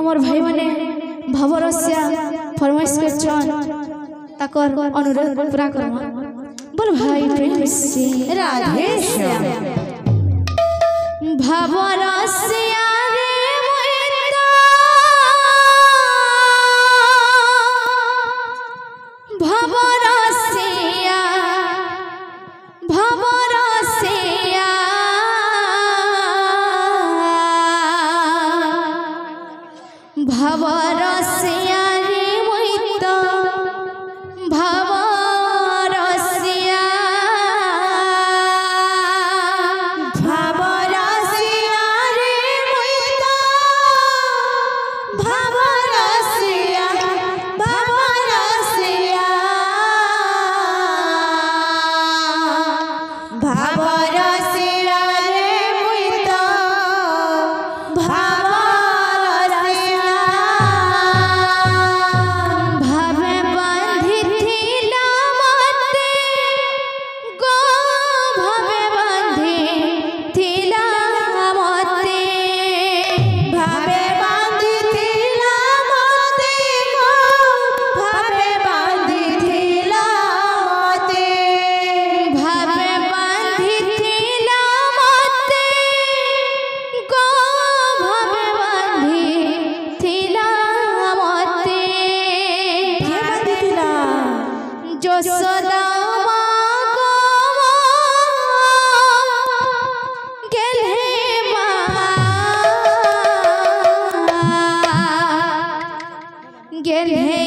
आमर भाई माने भवरस्या फरमाइश करछन ताकर अनुरोध पूरा करमा बोल भाई प्रेम से राधे श्याम भवरस्या रे मोहिता भवरस्या भवरस्या भवरस्या रे मोहिता भवरस्या भवरस्या रे मोहिता भवरस्या भवरस्या भवरस्या रे मोहिता भावे बंधिथिला मते गो भावे बंधिथिला मते भावे बांधिथिला मते गो भावे बांधिथिला मते भावे बंधिथिला मते गो भावे बंधिथिला मते बांधिथिला যশোদা মা গো গেলে মা গেলে